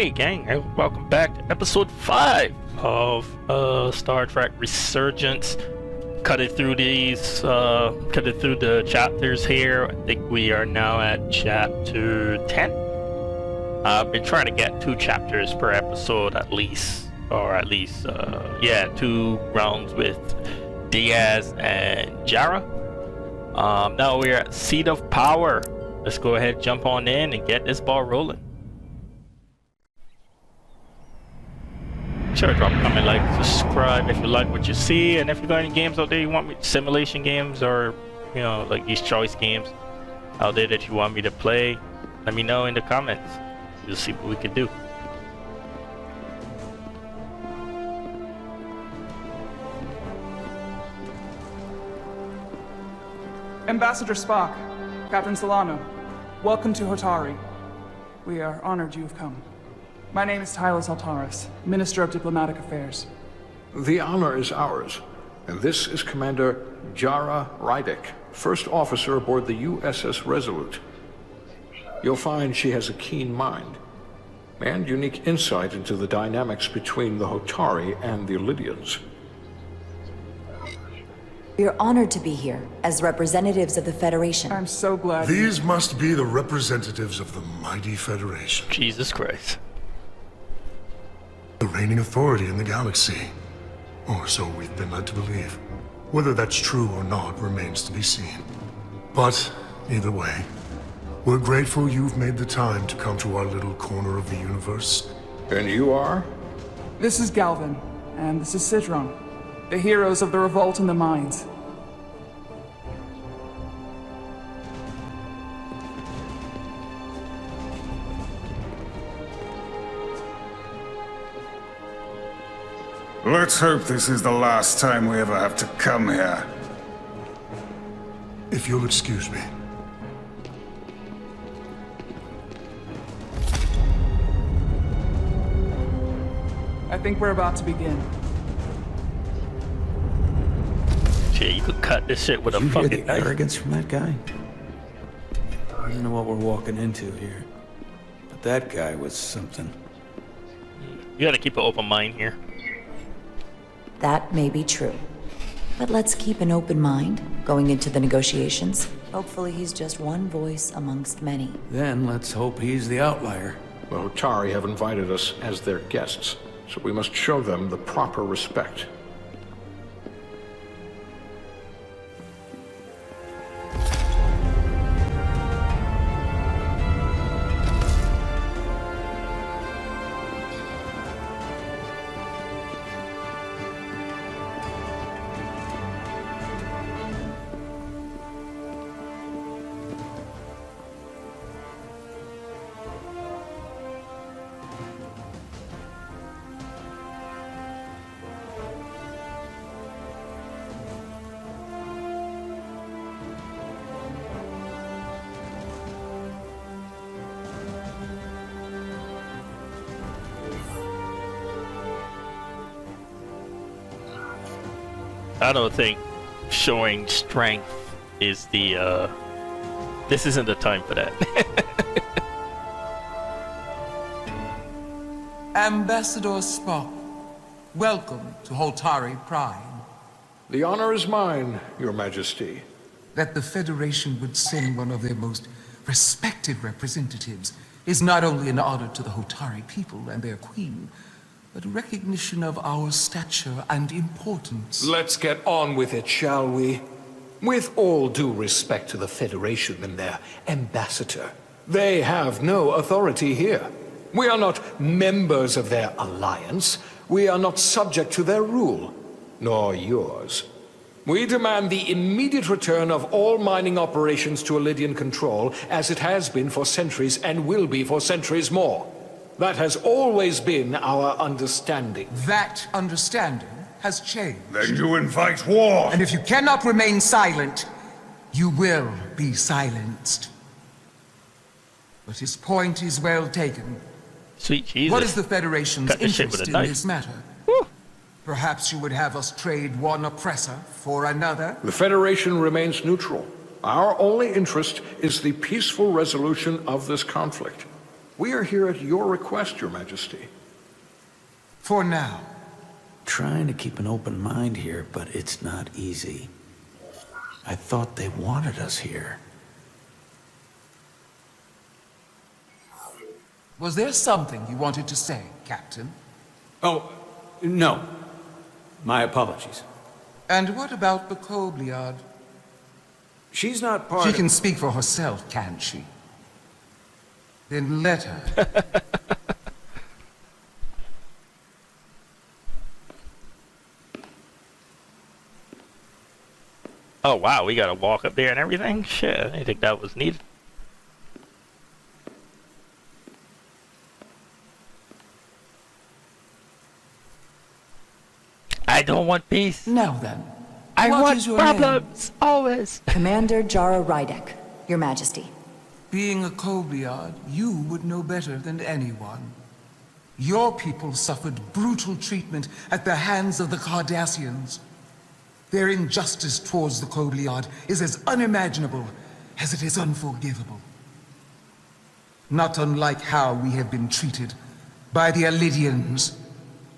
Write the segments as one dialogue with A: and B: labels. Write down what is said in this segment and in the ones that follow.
A: Hey gang, and welcome back to episode 5 of Star Trek Resurgence. Cut it through the chapters here. I think we are now at chapter 10. I've been trying to get 2 chapters per episode at least, or at least 2 rounds with Diaz and Jara. Now we're at Seat of Power. Let's go ahead, jump on in and get this ball rolling. Sure, drop a comment, like, subscribe if you like what you see, and if you got any games out there you want me, simulation games or, you know, like these choice games out there that you want me to play, let me know in the comments. We'll see what we can do.
B: Ambassador Spock, Captain Solano, welcome to Hotari. We are honored you have come. My name is Tylos Altaris, Minister of Diplomatic Affairs.
C: The honor is ours, and this is Commander Jara Rydick, first officer aboard the USS Resolute. You'll find she has a keen mind, and unique insight into the dynamics between the Hotari and the Illydians.
D: We are honored to be here as representatives of the Federation.
B: I'm so glad.
E: These must be the representatives of the mighty Federation.
A: Jesus Christ.
E: The reigning authority in the galaxy. Or so we've been led to believe. Whether that's true or not remains to be seen. But, either way, we're grateful you've made the time to come to our little corner of the universe.
C: And you are?
B: This is Galvin, and this is Citron, the heroes of the revolt in the mines.
F: Let's hope this is the last time we ever have to come here.
E: If you'll excuse me.
B: I think we're about to begin.
A: Shit, you could cut this shit with a
G: You hear
A: fucking
G: the
A: knife.
G: arrogance from that guy? I don't know what we're walking into here, but that guy was something.
A: You gotta keep an open mind here.
D: That may be true. But let's keep an open mind going into the negotiations. Hopefully he's just one voice amongst many.
G: Then let's hope he's the outlier.
C: The Hotari have invited us as their guests, so we must show them the proper respect.
A: I don't think showing strength is the, this isn't the time for that.
H: Ambassador Spock, welcome to Hotari Prime.
C: The honor is mine, Your Majesty.
H: That the Federation would send one of their most respected representatives is not only an honor to the Hotari people and their queen, but a recognition of our stature and importance.
C: Let's get on with it, shall we? With all due respect to the Federation and their ambassador, they have no authority here. We are not members of their alliance. We are not subject to their rule, nor yours. We demand the immediate return of all mining operations to Illydian control, as it has been for centuries and will be for centuries more. That has always been our understanding.
H: That understanding has changed.
F: Then you invite war!
H: And if you cannot remain silent, you will be silenced. But his point is well taken.
A: Sweet Jesus.
H: What is the Federation's
A: Cut this shit with
H: interest
A: a
H: in
A: knife.
H: this matter? Perhaps you would have us trade one oppressor for another?
C: The Federation remains neutral. Our only interest is the peaceful resolution of this conflict. We are here at your request, Your Majesty.
H: For now.
G: Trying to keep an open mind here, but it's not easy. I thought they wanted us here.
H: Was there something you wanted to say, Captain?
I: Oh, no. My apologies.
H: And what about the Kobliad?
I: She's not part
H: She
I: of...
H: can speak for herself, can't she? Then let her.
A: Oh wow, we gotta walk up there and everything? Shit, I didn't think that was needed. I don't want peace.
H: Now then,
A: I
H: what
A: want
H: is your
A: problems, always.
D: Commander Jara Rydek, Your Majesty.
H: Being a Kobliad, you would know better than anyone. Your people suffered brutal treatment at the hands of the Cardassians. Their injustice towards the Kobliad is as unimaginable as it is unforgivable. Not unlike how we have been treated by the Alidians.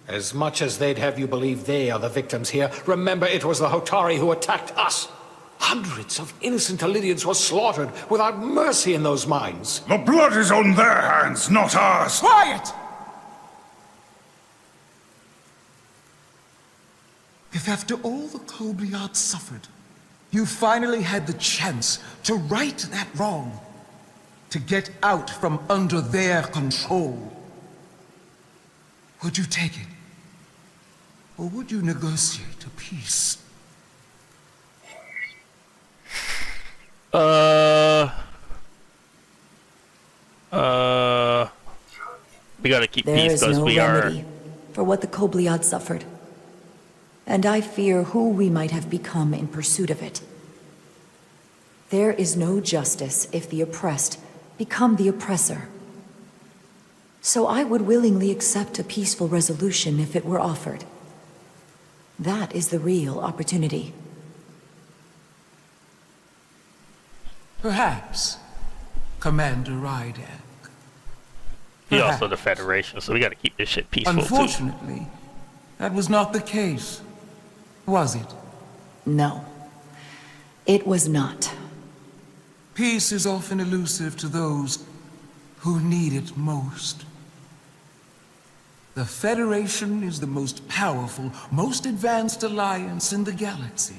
C: As much as they'd have you believe they are the victims here, remember it was the Hotari who attacked us. Hundreds of innocent Alidians were slaughtered without mercy in those mines.
F: The blood is on their hands, not ours!
H: Quiet! If after all the Kobliad suffered, you finally had the chance to right that wrong, to get out from under their control, would you take it? Or would you negotiate a peace?
A: We gotta keep
D: There
A: peace
D: is
A: because
D: no
A: we are...
D: remedy for what the Kobliad suffered. And I fear who we might have become in pursuit of it. There is no justice if the oppressed become the oppressor. So I would willingly accept a peaceful resolution if it were offered. That is the real opportunity.
H: Perhaps, Commander Rydek.
A: He's also the Federation, so we gotta keep this shit peaceful too.
H: Unfortunately, that was not the case, was it?
D: No, it was not.
H: Peace is often elusive to those who need it most. The Federation is the most powerful, most advanced alliance in the galaxy.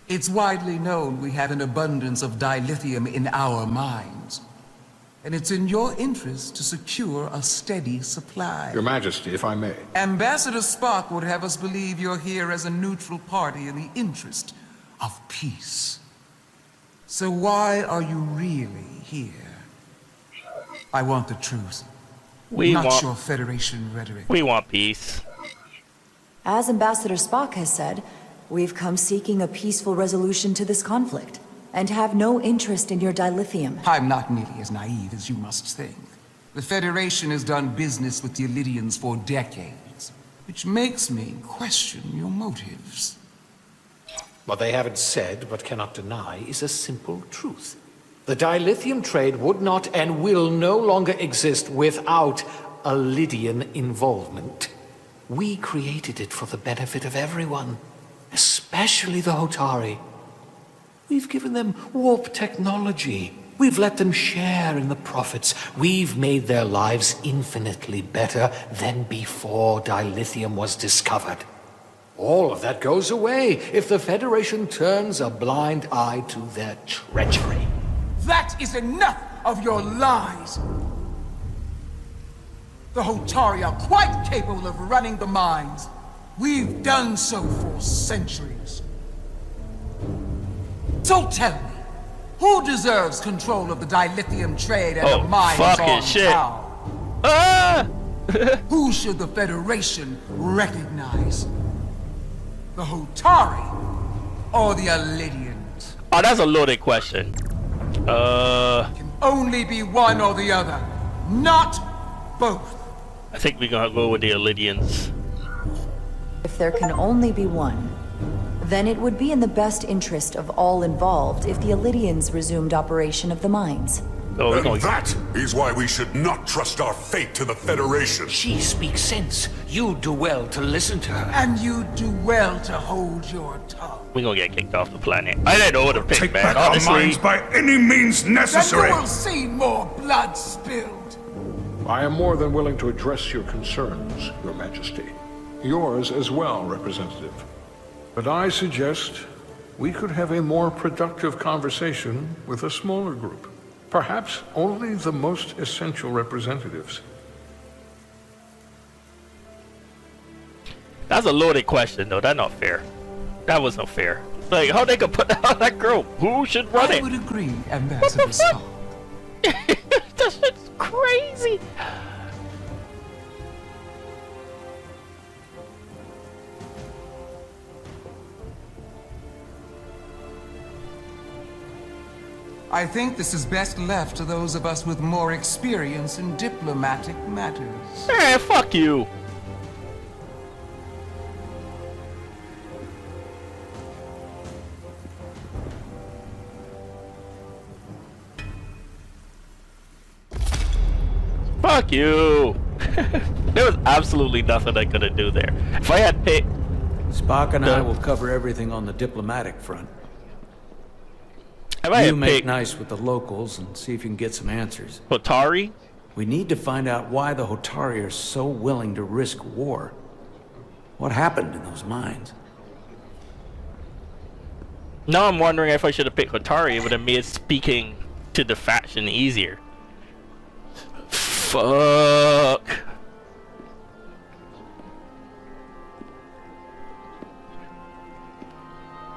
H: It's widely known we have an abundance of dilithium in our mines. And it's in your interest to secure a steady supply.
C: Your Majesty, if I may.
H: Ambassador Spock would have us believe you're here as a neutral party in the interest of peace. So why are you really here? I want the truth. Not your Federation rhetoric.
A: We want peace.
D: As Ambassador Spock has said, we've come seeking a peaceful resolution to this conflict, and have no interest in your dilithium.
H: I'm not nearly as naive as you must think. The Federation has done business with the Alidians for decades, which makes me question your motives.
C: What they haven't said, but cannot deny, is a simple truth. The dilithium trade would not and will no longer exist without Alidian involvement. We created it for the benefit of everyone, especially the Hotari. We've given them warp technology. We've let them share in the profits. We've made their lives infinitely better than before dilithium was discovered. All of that goes away if the Federation turns a blind eye to their treachery.
H: That is enough of your lies! The Hotari are quite capable of running the mines. We've done so for centuries. So tell me, who deserves control of the dilithium trade and the mines on town?
A: Ah!
H: Who should the Federation recognize? The Hotari or the Alidians?
A: Oh, that's a loaded question.
H: Can only be one or the other, not both.
A: I think we're gonna go with the Alidians.
D: If there can only be one, then it would be in the best interest of all involved if the Alidians resumed operation of the mines.
A: Oh, we're
J: And
A: going.
J: that is why we should not trust our fate to the Federation.
C: She speaks sense. You do well to listen to her.
H: And you do well to hold your tongue.
A: We're gonna get kicked off the planet. I didn't know what to pick,
F: Take
A: man.
F: back our
A: Honestly,
F: minds by any means
H: Then
F: necessary.
H: you will see more blood spilled.
C: I am more than willing to address your concerns, Your Majesty. Yours as well, Representative. But I suggest we could have a more productive conversation with a smaller group. Perhaps only the most essential representatives.
A: that's a loaded question, though. That's not fair. That was not fair. Like, how they could put out that girl? Who should run
H: I
A: it?
H: would agree, Ambassador Spock.
A: That shit's crazy.
H: I think this is best left to those of us with more experience in diplomatic matters.
A: Man, fuck you. Fuck you. There was absolutely nothing I could do there. If I had picked
G: Spock and I will cover everything on the diplomatic front.
A: If I
G: You
A: had
G: make
A: picked
G: nice with the locals and see if you can get some answers.
A: Hotari,
G: We need to find out why the Hotari are so willing to risk war. What happened in those mines?
A: now I'm wondering if I should have picked Hotari. It would have made speaking to the faction easier. Fuck.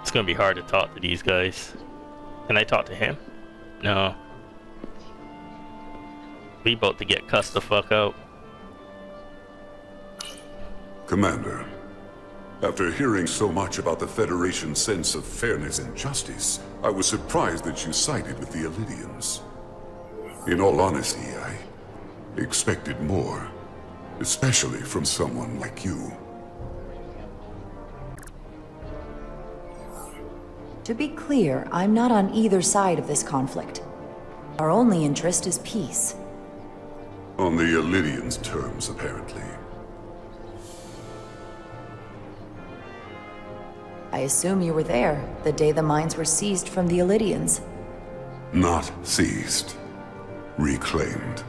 A: It's gonna be hard to talk to these guys. Can I talk to him? No. We about to get cussed the fuck out.
J: Commander, after hearing so much about the Federation's sense of fairness and justice, I was surprised that you sided with the Illidians. In all honesty, I expected more, especially from someone like you.
D: To be clear, I'm not on either side of this conflict. Our only interest is peace.
J: On the Illidians' terms, apparently.
D: I assume you were there, the day the mines were seized from the Illidians.
J: Not seized, reclaimed,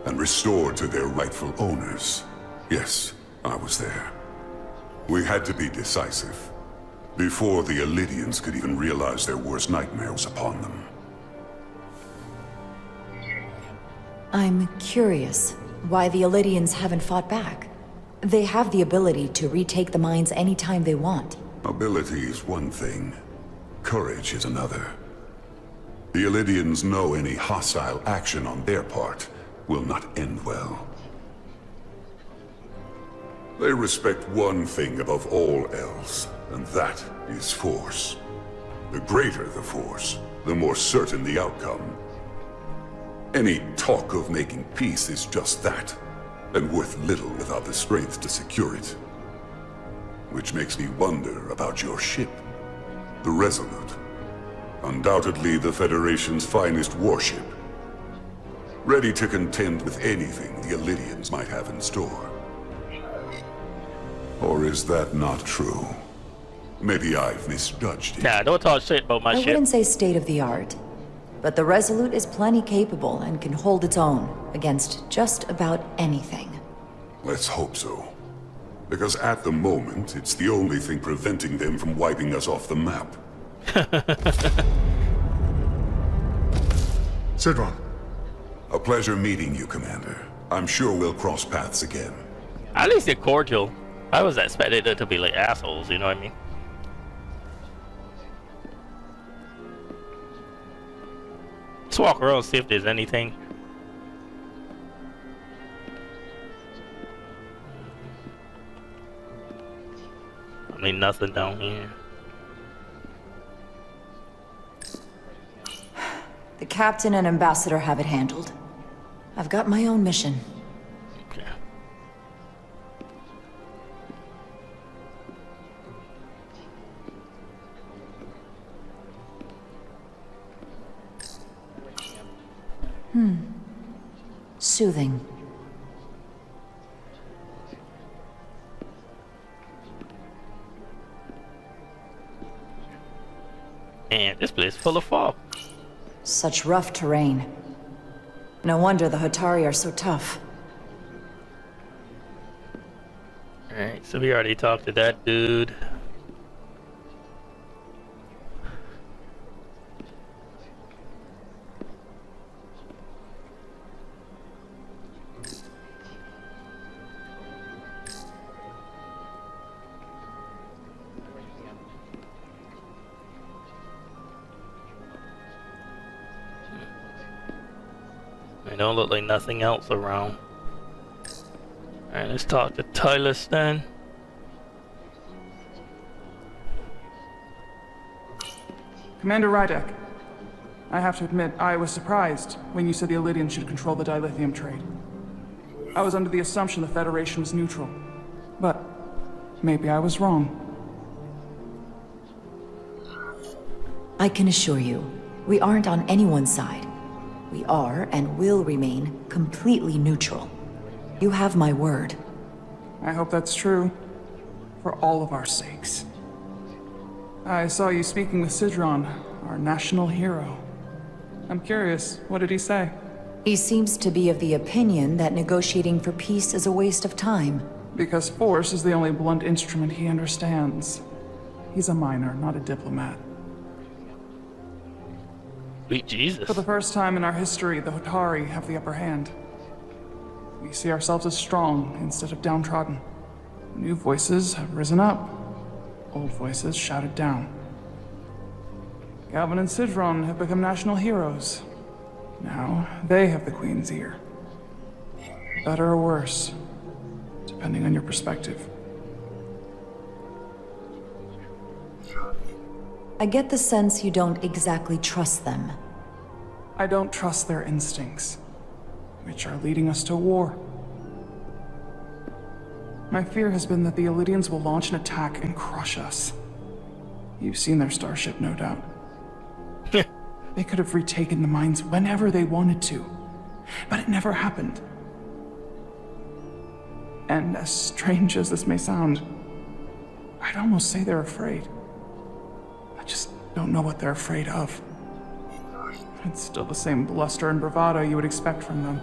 J: and restored to their rightful owners. Yes, I was there. We had to be decisive, before the Illidians could even realize their worst nightmare was upon them.
D: I'm curious why the Illidians haven't fought back. They have the ability to retake the mines anytime they want.
J: Ability is one thing, courage is another. The Illidians know any hostile action on their part will not end well. They respect one thing above all else, and that is force. The greater the force, the more certain the outcome. Any talk of making peace is just that, and worth little without the strength to secure it. Which makes me wonder about your ship, the Resolute. Undoubtedly the Federation's finest warship. Ready to contend with anything the Illidians might have in store. Or is that not true? Maybe I've misjudged it.
A: Nah, don't talk shit about my
D: I
A: ship.
D: wouldn't say state of the art, but the Resolute is plenty capable and can hold its own against just about anything.
J: Let's hope so. Because at the moment, it's the only thing preventing them from wiping us off the map.
E: Sidron,
J: A pleasure meeting you, Commander. I'm sure we'll cross paths again.
A: At least they're cordial. I was expecting it to be like assholes, you know what I mean? Let's walk around and see if there's anything. I mean, nothing down here.
D: The captain and ambassador have it handled. I've got my own mission.
A: Okay.
D: Soothing.
A: And this place is full of fog.
D: Such rough terrain. No wonder the Hotari are so tough.
A: Alright, so we already talked to that dude. It don't look like nothing else around. Alright, let's talk to Tylus then.
B: Commander Rydek, I have to admit, I was surprised when you said the Illidians should control the dilithium trade. I was under the assumption the Federation was neutral. But maybe I was wrong.
D: I can assure you, we aren't on anyone's side. We are, and will remain, completely neutral. You have my word.
B: I hope that's true. For all of our sakes. I saw you speaking with Sidron, our national hero. I'm curious, what did he say?
D: He seems to be of the opinion that negotiating for peace is a waste of time.
B: Because force is the only blunt instrument he understands. He's a miner, not a diplomat.
A: Sweet Jesus.
B: For the first time in our history, the Hotari have the upper hand. We see ourselves as strong instead of downtrodden. New voices have risen up. Old voices shouted down. Galvin and Sidron have become national heroes. Now, they have the Queen's ear. Better or worse, depending on your perspective.
D: I get the sense you don't exactly trust them.
B: I don't trust their instincts, which are leading us to war. My fear has been that the Illidians will launch an attack and crush us. You've seen their starship, no doubt. They could have retaken the mines whenever they wanted to, but it never happened. And as strange as this may sound, I'd almost say they're afraid. I just don't know what they're afraid of. It's still the same bluster and bravado you would expect from them.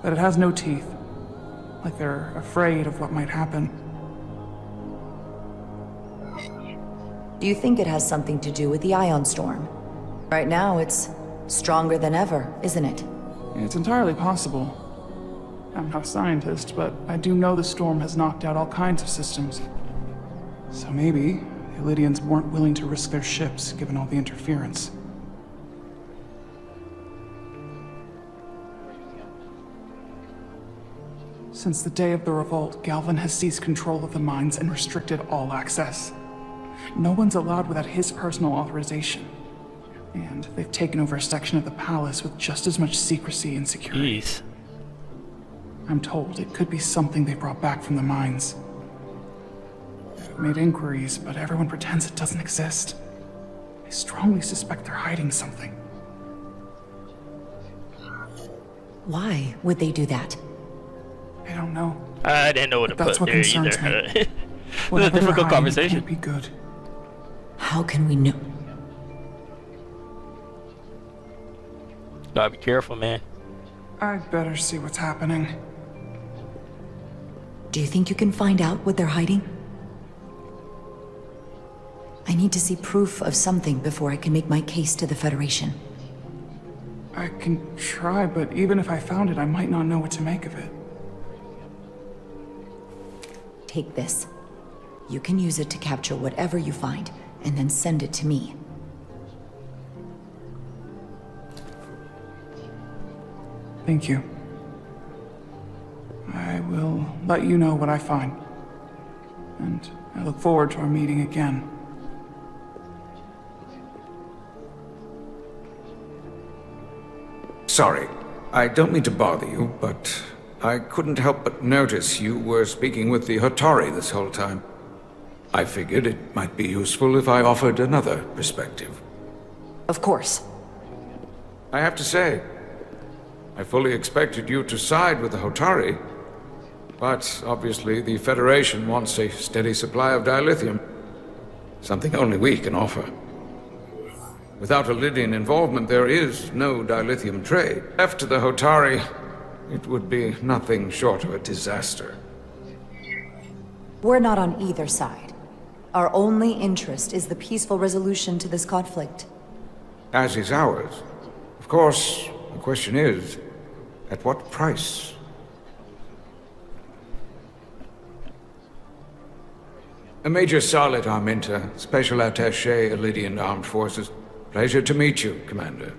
B: But it has no teeth. Like they're afraid of what might happen.
D: Do you think it has something to do with the ion storm? Right now, it's stronger than ever, isn't it?
B: It's entirely possible. I'm not a scientist, but I do know the storm has knocked out all kinds of systems. So maybe the Illidians weren't willing to risk their ships, given all the interference. Since the day of the revolt, Galvin has seized control of the mines and restricted all access. No one's allowed without his personal authorization. And they've taken over a section of the palace with just as much secrecy and security.
A: Jeez.
B: I'm told it could be something they brought back from the mines. I've made inquiries, but everyone pretends it doesn't exist. I strongly suspect they're hiding something.
D: Why would they do that?
B: I don't know.
A: I didn't know what to
B: But that's
A: put
B: what
A: there
B: concerns
A: either.
B: me.
A: It was a
B: Whatever they're
A: difficult
B: hiding
A: conversation.
B: can't be good.
D: How can we know?
A: Gotta be careful, man.
B: I'd better see what's happening.
D: Do you think you can find out what they're hiding? I need to see proof of something before I can make my case to the Federation.
B: I can try, but even if I found it, I might not know what to make of it.
D: Take this. You can use it to capture whatever you find, and then send it to me.
B: Thank you. I will let you know what I find. And I look forward to our meeting again.
I: Sorry, I don't mean to bother you, but I couldn't help but notice you were speaking with the Hotari this whole time. I figured it might be useful if I offered another perspective.
D: Of course.
I: I have to say, I fully expected you to side with the Hotari, but obviously the Federation wants a steady supply of dilithium. Something only we can offer. Without Lydian involvement, there is no dilithium trade. Left to the Hotari, it would be nothing short of a disaster.
D: We're not on either side. Our only interest is the peaceful resolution to this conflict.
I: As is ours. Of course, the question is, at what price? Major Salit Arminta, Special Attaché, Lydian Armed Forces. Pleasure to meet you, Commander.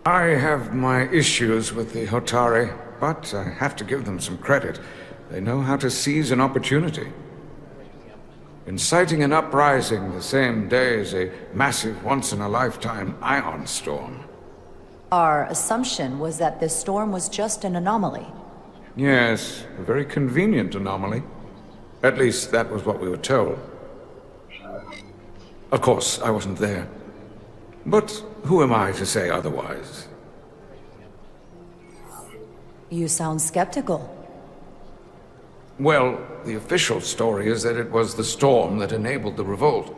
I: I have my issues with the Hotari, but I have to give them some credit. They know how to seize an opportunity. Inciting an uprising the same day as a massive, once-in-a-lifetime ion storm.
D: Our assumption was that this storm was just an anomaly.
I: Yes, a very convenient anomaly. At least, that was what we were told. Of course, I wasn't there. But who am I to say otherwise?
D: You sound skeptical.
I: Well, the official story is that it was the storm that enabled the revolt.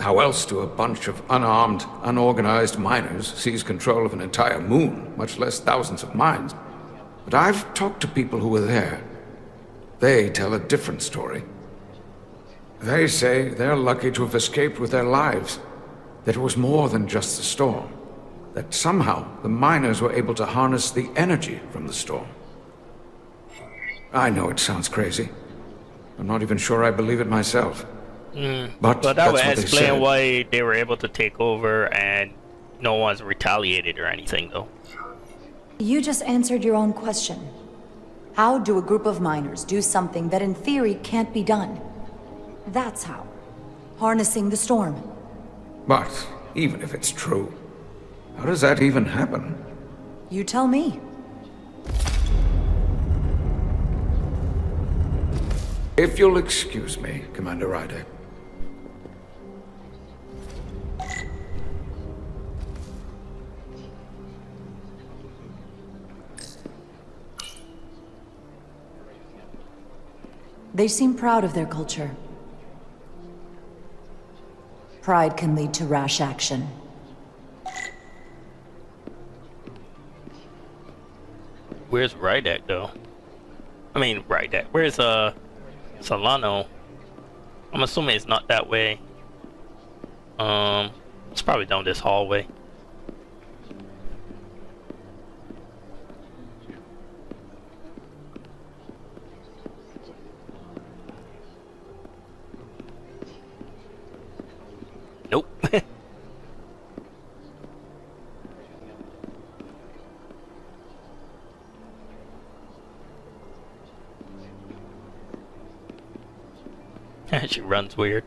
I: How else do a bunch of unarmed, unorganized miners seize control of an entire moon, much less thousands of mines? But I've talked to people who were there. They tell a different story. They say they're lucky to have escaped with their lives, that it was more than just the storm, that somehow the miners were able to harness the energy from the storm. I know it sounds crazy. I'm not even sure I believe it myself. But
A: that would
I: that's
A: explain why they were able to take over and no one's retaliated or anything, though.
D: You just answered your own question. How do a group of miners do something that in theory can't be done? That's how. Harnessing the storm.
I: But even if it's true, how does that even happen?
D: You tell me.
I: If you'll excuse me, Commander Ryder.
D: They seem proud of their culture. Pride can lead to rash action.
A: Where's Rydak, though? I mean, Rydak. Where's, Solano? I'm assuming it's not that way. It's probably down this hallway. Nope. She runs weird.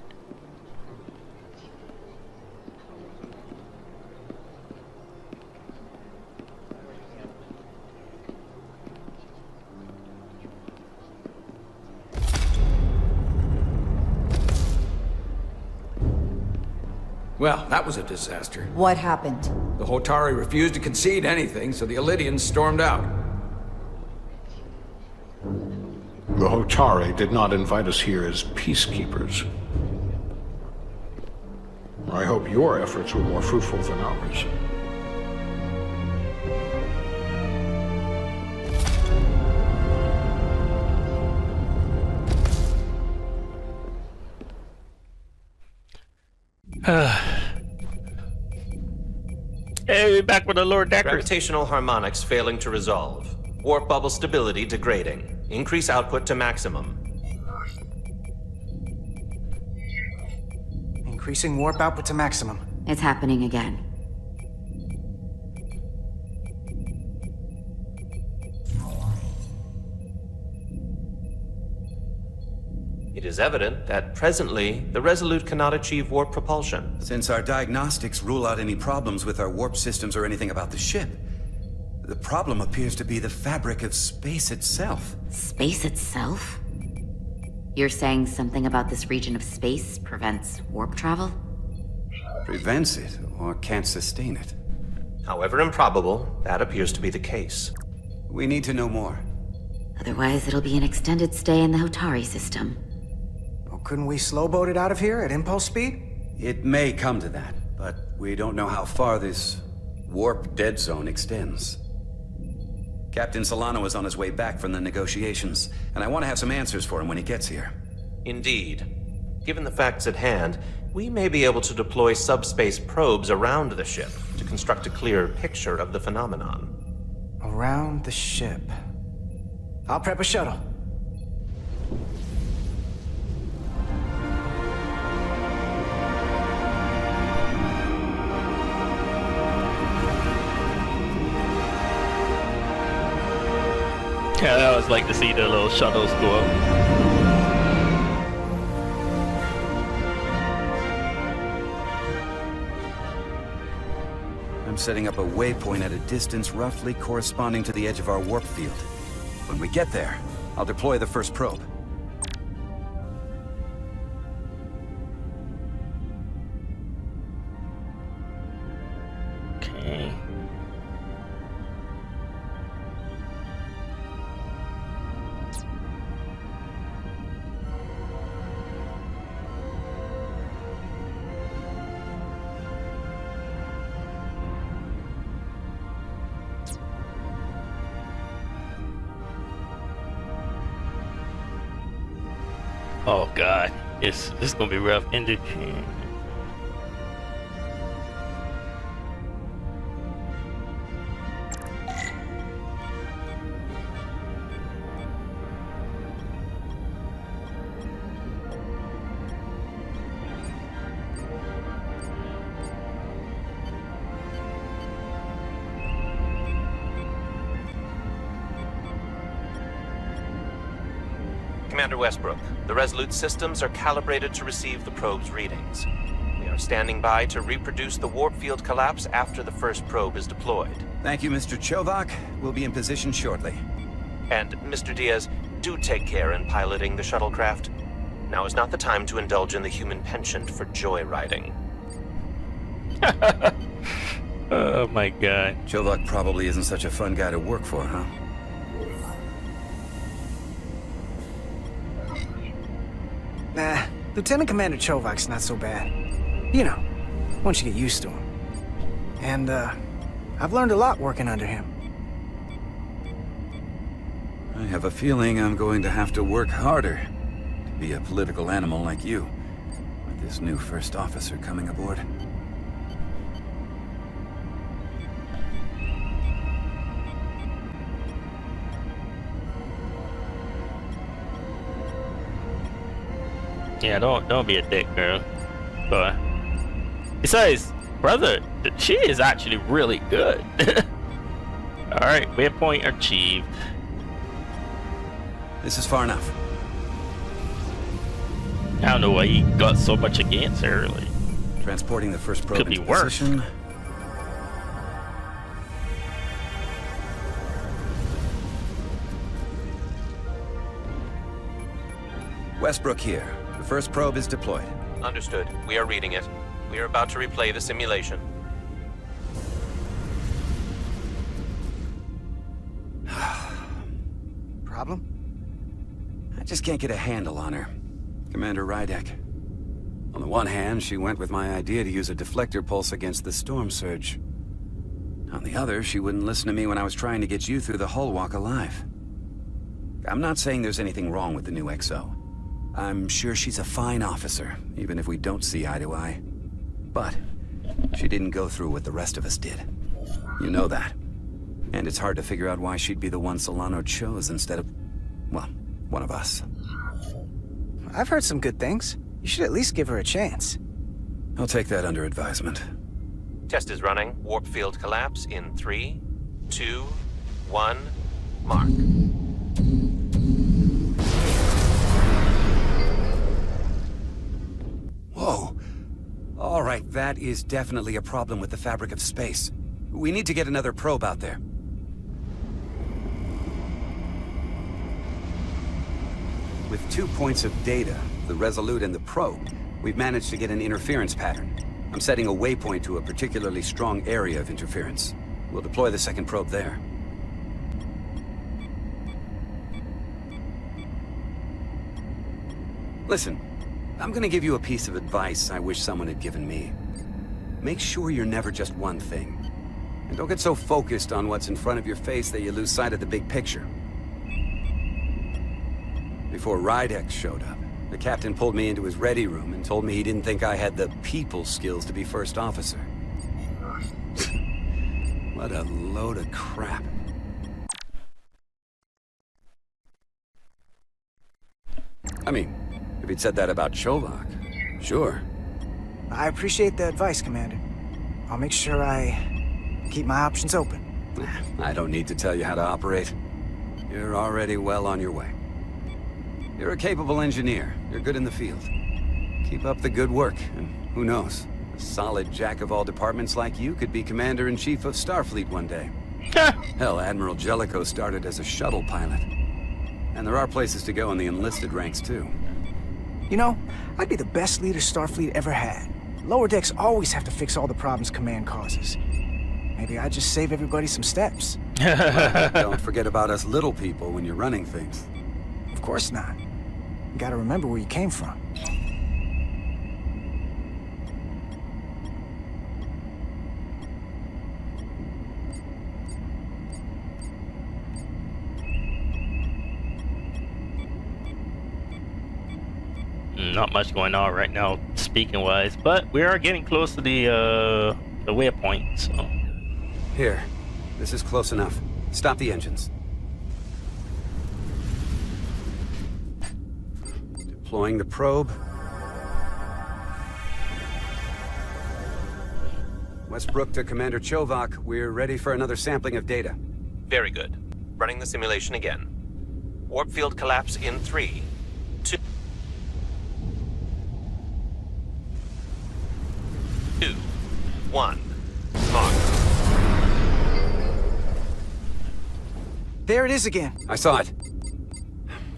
I: Well, that was a disaster.
D: What happened?
I: The Hotari refused to concede anything, so the Elydians stormed out.
C: The Hotari did not invite us here as peacekeepers. I hope your efforts were more fruitful than ours.
A: Hey, back with the Lord Decker.
K: Gravitational harmonics failing to resolve. Warp bubble stability degrading. Increase output to maximum.
L: Increasing warp output to maximum.
M: It's happening again.
K: It is evident that presently, the Resolute cannot achieve warp propulsion.
L: Since our diagnostics rule out any problems with our warp systems or anything about the ship, the problem appears to be the fabric of space itself.
M: Space itself? You're saying something about this region of space prevents warp travel?
L: Prevents it, or can't sustain it.
K: However improbable, that appears to be the case.
L: We need to know more.
M: Otherwise, it'll be an extended stay in the Hotari system.
N: Well, couldn't we slowboat it out of here at impulse speed?
L: It may come to that, but we don't know how far this warp dead zone extends. Captain Solano is on his way back from the negotiations, and I want to have some answers for him when he gets here.
K: Indeed. Given the facts at hand, we may be able to deploy subspace probes around the ship to construct a clearer picture of the phenomenon.
N: Around the ship. I'll prep a shuttle.
A: Yeah, I always like to see the little shuttles go up.
L: I'm setting up a waypoint at a distance roughly corresponding to the edge of our warp field. When we get there, I'll deploy the first probe.
A: Okay. Oh god, this is gonna be rough. Ended.
K: Commander Westbrook, the Resolute systems are calibrated to receive the probe's readings. We are standing by to reproduce the warp field collapse after the first probe is deployed.
L: Thank you, Mr. Chovak. We'll be in position shortly.
K: And, Mr. Diaz, do take care in piloting the shuttlecraft. Now is not the time to indulge in the human penchant for joyriding.
A: Oh my god.
L: Chovak probably isn't such a fun guy to work for, huh?
N: Nah, Lieutenant Commander Chovak's not so bad. You know, once you get used to him. And, I've learned a lot working under him.
L: I have a feeling I'm going to have to work harder to be a political animal like you, with this new first officer coming aboard.
A: Yeah, don't be a dick, girl. But besides, brother, she is actually really good. All right, waypoint achieved.
L: This is far enough.
A: I don't know why he got so much against her. Like,
L: transporting the first probe
A: could be
L: into
A: worse.
L: position. Westbrook here. The first probe is deployed.
K: Understood. We are reading it. We are about to replay the simulation.
N: Problem?
L: I just can't get a handle on her. Commander Rydek. On the one hand, she went with my idea to use a deflector pulse against the storm surge. On the other, she wouldn't listen to me when I was trying to get you through the hull walk alive. I'm not saying there's anything wrong with the new XO. I'm sure she's a fine officer, even if we don't see eye to eye. But she didn't go through what the rest of us did. You know that. And it's hard to figure out why she'd be the one Solano chose instead of, well, one of us.
N: I've heard some good things. You should at least give her a chance.
L: I'll take that under advisement.
K: Test is running. Warp field collapse in 3, 2, 1, mark.
L: Whoa. All right, that is definitely a problem with the fabric of space. We need to get another probe out there. With 2 points of data, the Resolute and the probe, we've managed to get an interference pattern. I'm setting a waypoint to a particularly strong area of interference. We'll deploy the second probe there. Listen, I'm gonna give you a piece of advice I wish someone had given me. Make sure you're never just one thing. And don't get so focused on what's in front of your face that you lose sight of the big picture. Before Rydek showed up, the captain pulled me into his ready room and told me he didn't think I had the people skills to be first officer. What a load of crap. I mean, if he'd said that about Chovak, sure.
N: I appreciate the advice, Commander. I'll make sure I keep my options open.
L: I don't need to tell you how to operate. You're already well on your way. You're a capable engineer. You're good in the field. Keep up the good work, and who knows? A solid jack of all departments like you could be Commander-in-Chief of Starfleet one day. Hell, Admiral Jellicoe started as a shuttle pilot. And there are places to go in the enlisted ranks, too.
N: You know, I'd be the best leader Starfleet ever had. Lower decks always have to fix all the problems Command causes. Maybe I'd just save everybody some steps.
L: Don't forget about us little people when you're running things.
N: Of course not. You gotta remember where you came from.
A: Not much going on right now, speaking wise, but we are getting close to the waypoint. So
L: here, this is close enough. Stop the engines. Deploying the probe. Westbrook to Commander Chovak. We're ready for another sampling of data.
K: Very good. Running the simulation again. Warp field collapse in 3, 2, 1. Mark.
N: There it is again.
L: I saw it.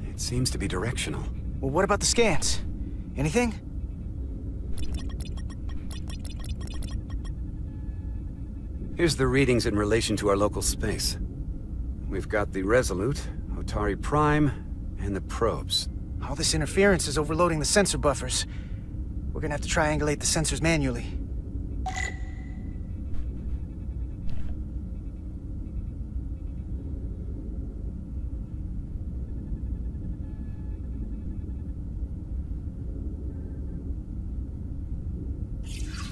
L: It seems to be directional.
N: Well, what about the scans? Anything?
L: Here's the readings in relation to our local space. We've got the Resolute, Otari Prime, and the probes.
N: All this interference is overloading the sensor buffers. We're gonna have to triangulate the sensors manually.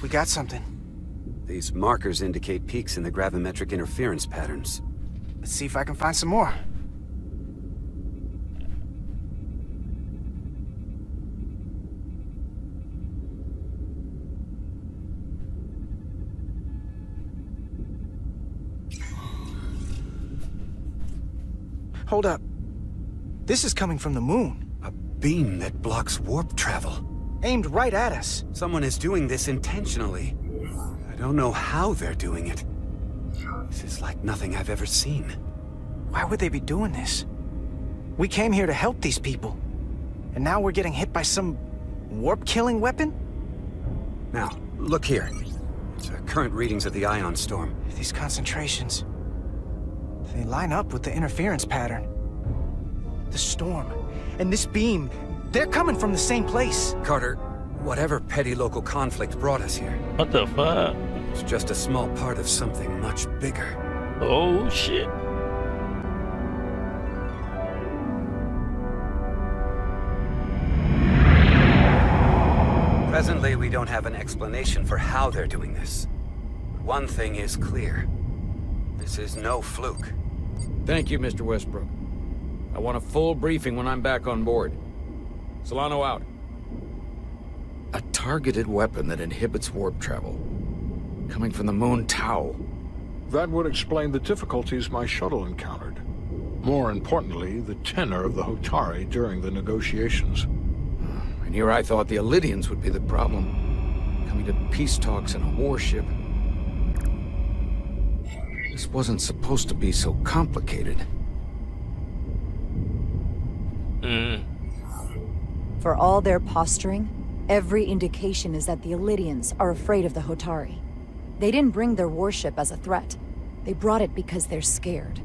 N: We got something.
L: These markers indicate peaks in the gravimetric interference patterns.
N: Let's see if I can find some more. Hold up. This is coming from the moon.
L: A beam that blocks warp travel.
N: Aimed right at us.
L: Someone is doing this intentionally. I don't know how they're doing it. This is like nothing I've ever seen.
N: Why would they be doing this? We came here to help these people. And now we're getting hit by some warp-killing weapon?
L: Now, look here. It's current readings of the ion storm.
N: These concentrations, they line up with the interference pattern. The storm and this beam, they're coming from the same place.
L: Carter, whatever petty local conflict brought us here.
A: what the fuck?
L: It's just a small part of something much bigger.
A: Oh shit!
L: Presently, we don't have an explanation for how they're doing this. But one thing is clear. This is no fluke.
O: Thank you, Mr. Westbrook. I want a full briefing when I'm back on board. Solano out. A targeted weapon that inhibits warp travel. Coming from the moon Tau.
P: That would explain the difficulties my shuttle encountered. More importantly, the tenor of the Hotari during the negotiations.
O: And here I thought the Elydians would be the problem. Coming to peace talks in a warship. This wasn't supposed to be so complicated.
D: For all their posturing, Every indication is that the Illydians are afraid of the Hotari. They didn't bring their warship as a threat. They brought it because they're scared.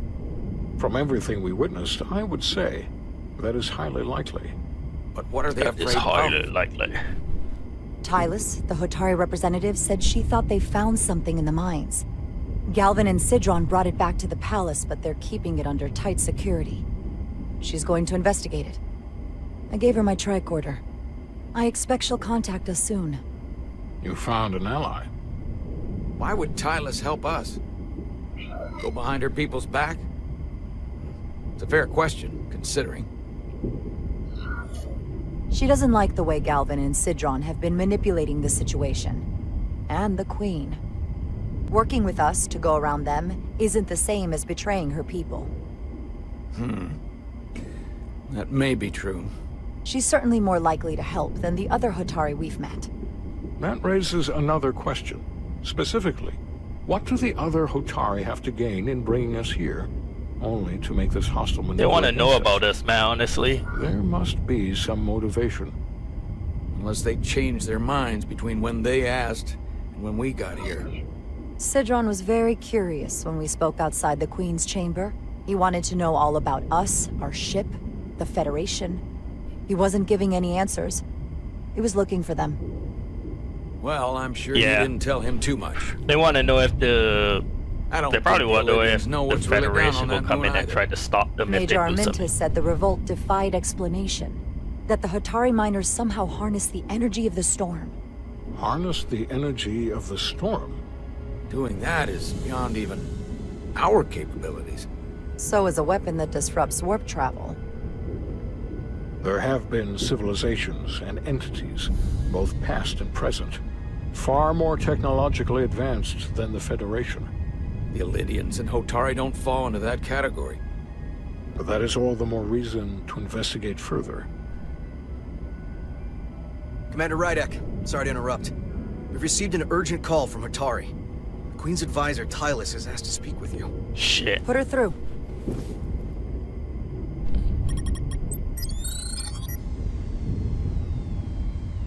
P: From everything we witnessed, I would say that is highly likely.
O: But what are they
A: That is
O: afraid
A: highly
O: of?
A: likely.
D: Tylus, the Hotari representative, said she thought they found something in the mines. Galvin and Sidron brought it back to the palace, but they're keeping it under tight security. She's going to investigate it. I gave her my tricorder. I expect she'll contact us soon.
P: You found an ally.
O: Why would Tylus help us? Go behind her people's back? It's a fair question, considering.
D: She doesn't like the way Galvin and Sidron have been manipulating the situation. And the Queen. Working with us to go around them isn't the same as betraying her people.
O: That may be true.
D: She's certainly more likely to help than the other Hotari we've met.
P: That raises another question. Specifically, what do the other Hotari have to gain in bringing us here? Only to make this hostile maneuver.
A: They want to know about us, man, honestly.
P: There must be some motivation.
O: Unless they changed their minds between when they asked and when we got here.
D: Sidron was very curious when we spoke outside the Queen's chamber. He wanted to know all about us, our ship, the Federation. He wasn't giving any answers. He was looking for them.
O: Well, I'm sure you didn't tell him too much.
A: They want to know if the... They probably want to know if
O: know
A: the
O: what's really down
A: Federation
O: on
A: will
O: that
A: come
O: moon
A: in and
O: either.
A: try to stop them if they
D: Major
A: do something.
D: Armintas said the revolt defied explanation. That the Hotari miners somehow harness the energy of the storm.
P: Harness the energy of the storm?
O: Doing that is beyond even our capabilities.
D: So is a weapon that disrupts warp travel.
P: There have been civilizations and entities, both past and present, far more technologically advanced than the Federation.
O: The Illydians and Hotari don't fall into that category.
P: But that is all the more reason to investigate further.
Q: Commander Rydek, sorry to interrupt. We've received an urgent call from Hotari. The Queen's advisor, Tylus, has asked to speak with you.
A: Shit.
D: Put her through.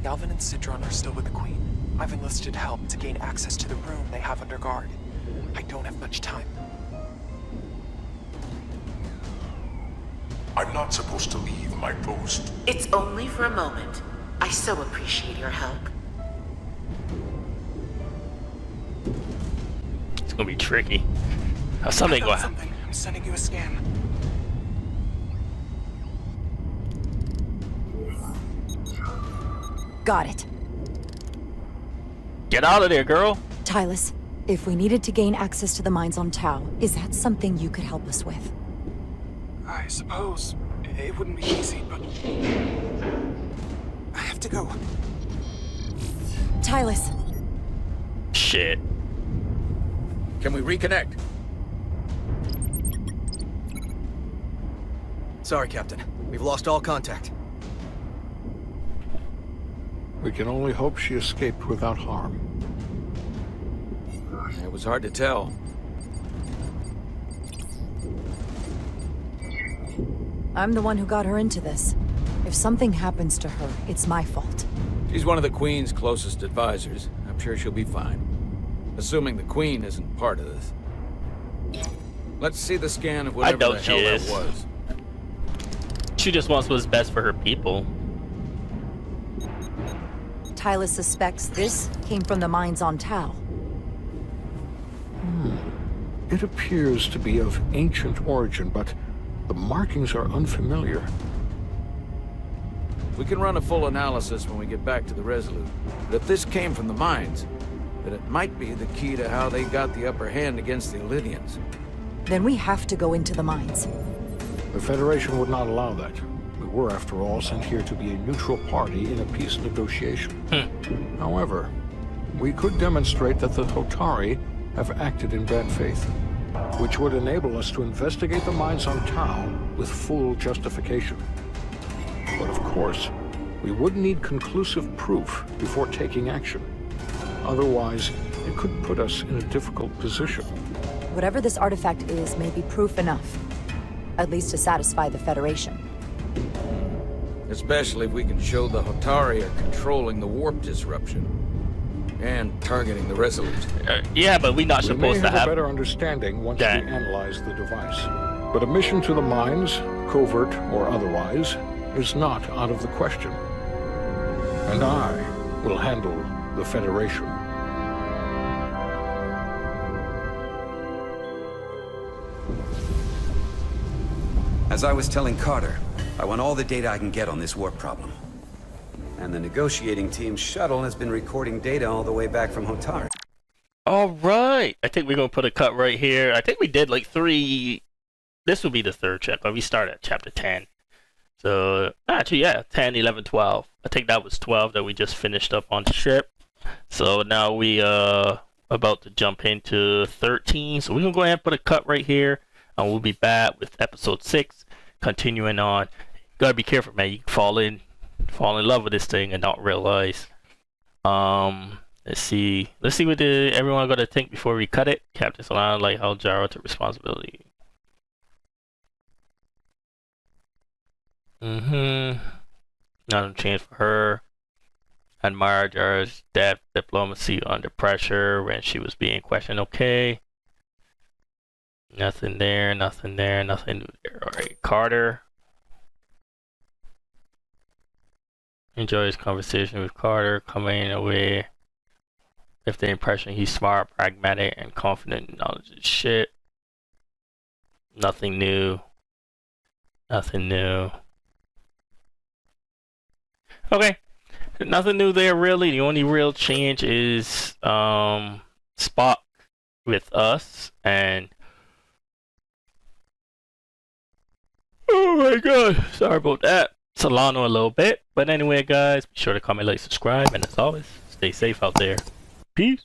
R: Galvin and Sidron are still with the Queen. I've enlisted help to gain access to the room they have under guard. I don't have much time.
E: I'm not supposed to leave my post.
S: It's only for a moment. I so appreciate your help.
A: It's gonna be tricky. How's something going?
R: Something. I'm sending you a scan.
D: Got it.
A: Get out of there, girl.
D: Tylus, if we needed to gain access to the mines on Tau, is that something you could help us with?
R: I suppose it wouldn't be easy, but I have to go.
D: Tylus.
A: Shit.
O: Can we reconnect?
Q: Sorry, Captain. We've lost all contact.
P: We can only hope she escaped without harm.
O: It was hard to tell.
D: I'm the one who got her into this. If something happens to her, it's my fault.
O: She's one of the Queen's closest advisors. I'm sure she'll be fine. Assuming the Queen isn't part of this. Let's see the scan of whatever the hell that was.
A: She just wants what's best for her people.
D: Tylus suspects this came from the mines on Tau.
P: It appears to be of ancient origin, but the markings are unfamiliar.
O: We can run a full analysis when we get back to the Resolute. But if this came from the mines, then it might be the key to how they got the upper hand against the Illydians.
D: Then we have to go into the mines.
P: The Federation would not allow that. We were, after all, sent here to be a neutral party in a peace negotiation. However, we could demonstrate that the Hotari have acted in bad faith, which would enable us to investigate the mines on Tau with full justification. But of course, we would need conclusive proof before taking action. Otherwise, it could put us in a difficult position.
D: Whatever this artifact is may be proof enough. At least to satisfy the Federation.
O: Especially if we can show the Hotari are controlling the warp disruption. And targeting the Resolute.
A: Yeah, but we're not
P: we
A: supposed
P: may
A: to
P: have
A: have
P: a better understanding once
A: that.
P: we analyze the device. But a mission to the mines, covert or otherwise, is not out of the question. And I will handle the Federation.
L: As I was telling Carter, I want all the data I can get on this warp problem. And the negotiating team's shuttle has been recording data all the way back from Hotari.
A: Alright, I think we're gonna put a cut right here. I think we did like 3. This will be the 3rd chapter. We started at chapter 10. So, actually, yeah, 10, 11, 12. I think that was 12 that we just finished up on the ship. So now we about to jump into 13. So we're gonna go ahead and put a cut right here. And we'll be back with episode 6, continuing on. Gotta be careful, man. You can fall in love with this thing and not realize. Let's see what everyone got to think before we cut it. Captain Solana, like how Jara took responsibility. Nothing changed for her. Admire Jara's depth, diplomacy under pressure when she was being questioned. Okay. Nothing there, nothing there, nothing new there. Alright, Carter. Enjoy his conversation with Carter, coming away with the impression he's smart, pragmatic, and confident in knowledge of shit. Nothing new. Nothing new. Okay. Nothing new there really. The only real change is Spock with us and oh my god, sorry about that. Solano a little bit. But anyway guys, be sure to comment, like, subscribe, and as always, stay safe out there. Peace.